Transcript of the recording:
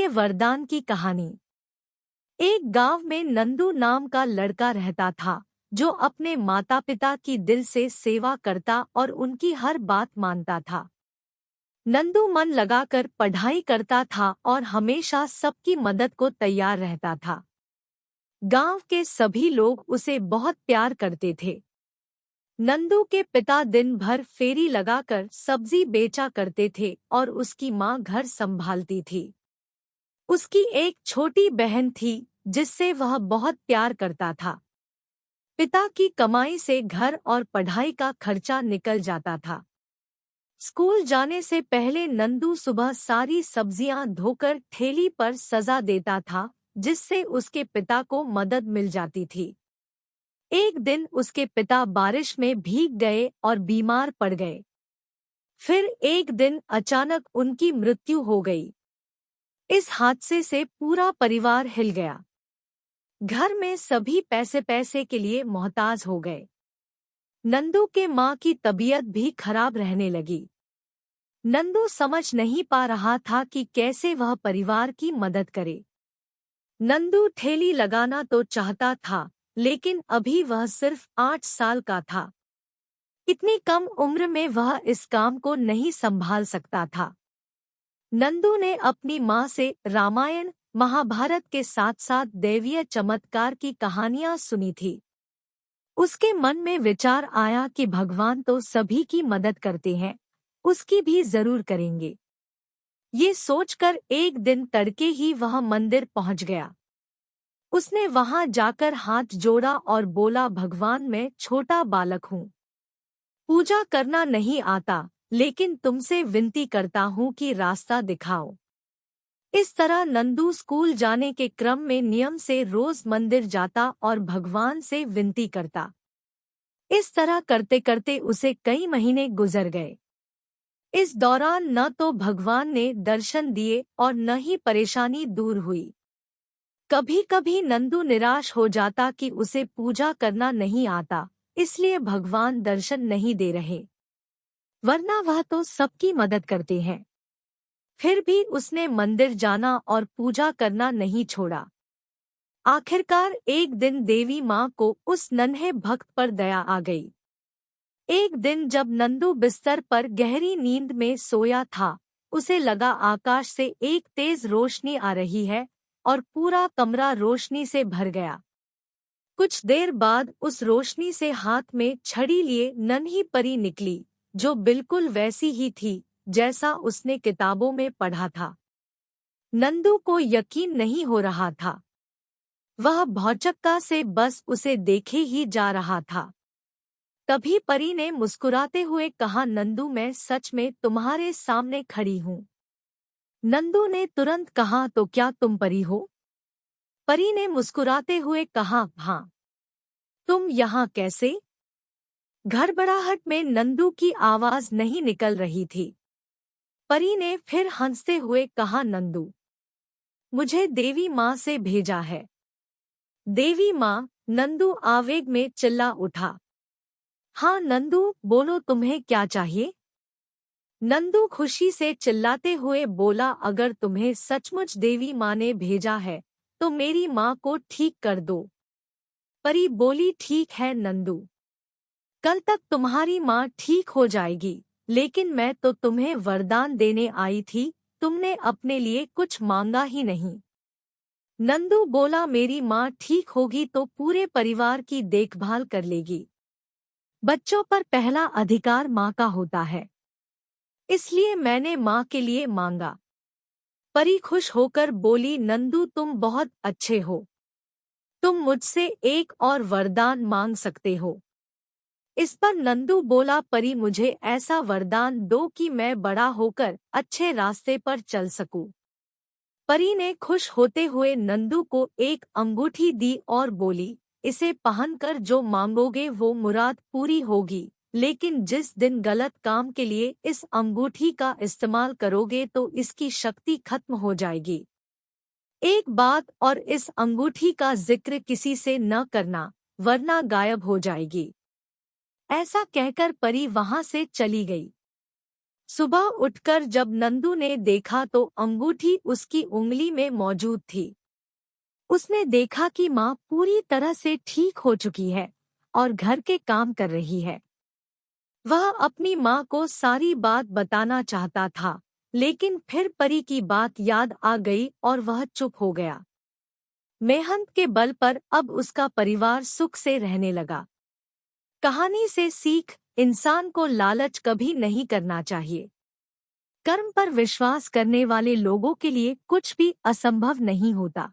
सुनिए वरदान की कहानी। एक गांव में नंदू नाम का लड़का रहता था जो अपने माता पिता की दिल से सेवा करता और उनकी हर बात मानता था। नंदू मन लगाकर पढ़ाई करता था और हमेशा सबकी मदद को तैयार रहता था। गांव के सभी लोग उसे बहुत प्यार करते थे। नंदू के पिता दिन भर फेरी लगाकर सब्जी बेचा करते थे और उसकी माँ घर संभालती थी। उसकी एक छोटी बहन थी जिससे वह बहुत प्यार करता था। पिता की कमाई से घर और पढ़ाई का खर्चा निकल जाता था। स्कूल जाने से पहले नंदू सुबह सारी सब्जियां धोकर ठेली पर सजा देता था, जिससे उसके पिता को मदद मिल जाती थी। एक दिन उसके पिता बारिश में भीग गए और बीमार पड़ गए। फिर एक दिन अचानक उनकी मृत्यु हो गई। इस हादसे से पूरा परिवार हिल गया। घर में सभी पैसे पैसे के लिए मोहताज हो गए। नंदू के माँ की तबीयत भी खराब रहने लगी। नंदू समझ नहीं पा रहा था कि कैसे वह परिवार की मदद करे। नंदू ठेली लगाना तो चाहता था, लेकिन अभी वह सिर्फ 8 साल का था। इतनी कम उम्र में वह इस काम को नहीं संभाल सकता था। नंदू ने अपनी माँ से रामायण, महाभारत के साथ साथ दैवीय चमत्कार की कहानियां सुनी थी। उसके मन में विचार आया कि भगवान तो सभी की मदद करते हैं, उसकी भी जरूर करेंगे। ये सोचकर एक दिन तड़के ही वह मंदिर पहुंच गया। उसने वहां जाकर हाथ जोड़ा और बोला, भगवान मैं छोटा बालक हूँ, पूजा करना नहीं आता, लेकिन तुमसे विनती करता हूँ कि रास्ता दिखाओ। इस तरह नंदू स्कूल जाने के क्रम में नियम से रोज मंदिर जाता और भगवान से विनती करता। इस तरह करते करते उसे कई महीने गुजर गए। इस दौरान न तो भगवान ने दर्शन दिए और न ही परेशानी दूर हुई। कभी कभी नंदू निराश हो जाता कि उसे पूजा करना नहीं आता, इसलिए भगवान दर्शन नहीं दे रहे, वरना वह तो सबकी मदद करते हैं। फिर भी उसने मंदिर जाना और पूजा करना नहीं छोड़ा। आखिरकार एक दिन देवी माँ को उस नन्हे भक्त पर दया आ गई। एक दिन जब नंदू बिस्तर पर गहरी नींद में सोया था, उसे लगा आकाश से एक तेज रोशनी आ रही है और पूरा कमरा रोशनी से भर गया। कुछ देर बाद उस रोशनी से हाथ में छड़ी लिए नन्ही परी निकली, जो बिल्कुल वैसी ही थी जैसा उसने किताबों में पढ़ा था। नंदू को यकीन नहीं हो रहा था। वह भौचक्का से बस उसे देखे ही जा रहा था। तभी परी ने मुस्कुराते हुए कहा, नंदू मैं सच में तुम्हारे सामने खड़ी हूँ। नंदू ने तुरंत कहा, तो क्या तुम परी हो? परी ने मुस्कुराते हुए कहा, हाँ। तुम यहाँ कैसे? घबराहट में नंदू की आवाज नहीं निकल रही थी। परी ने फिर हंसते हुए कहा, नंदू, मुझे देवी माँ से भेजा है। देवी माँ? नंदू आवेग में चिल्ला उठा। हाँ नंदू, बोलो तुम्हें क्या चाहिए? नंदू खुशी से चिल्लाते हुए बोला, अगर तुम्हें सचमुच देवी माँ ने भेजा है तो मेरी माँ को ठीक कर दो। परी बोली, ठीक है नंदू, कल तक तुम्हारी माँ ठीक हो जाएगी, लेकिन मैं तो तुम्हें वरदान देने आई थी, तुमने अपने लिए कुछ मांगा ही नहीं। नंदू बोला, मेरी माँ ठीक होगी तो पूरे परिवार की देखभाल कर लेगी। बच्चों पर पहला अधिकार माँ का होता है, इसलिए मैंने माँ के लिए मांगा। परी खुश होकर बोली, नंदू तुम बहुत अच्छे हो, तुम मुझसे एक और वरदान मांग सकते हो। इस पर नंदू बोला, परी मुझे ऐसा वरदान दो कि मैं बड़ा होकर अच्छे रास्ते पर चल सकूं। परी ने खुश होते हुए नंदू को एक अंगूठी दी और बोली, इसे पहनकर जो मांगोगे वो मुराद पूरी होगी, लेकिन जिस दिन गलत काम के लिए इस अंगूठी का इस्तेमाल करोगे तो इसकी शक्ति खत्म हो जाएगी। एक बात और, इस अंगूठी का जिक्र किसी से न करना, वरना गायब हो जाएगी। ऐसा कहकर परी वहां से चली गई। सुबह उठकर जब नंदू ने देखा तो अंगूठी उसकी उंगली में मौजूद थी। उसने देखा कि माँ पूरी तरह से ठीक हो चुकी है और घर के काम कर रही है। वह अपनी माँ को सारी बात बताना चाहता था, लेकिन फिर परी की बात याद आ गई और वह चुप हो गया। मेहनत के बल पर अब उसका परिवार सुख से रहने लगा। कहानी से सीख, इंसान को लालच कभी नहीं करना चाहिए। कर्म पर विश्वास करने वाले लोगों के लिए कुछ भी असंभव नहीं होता।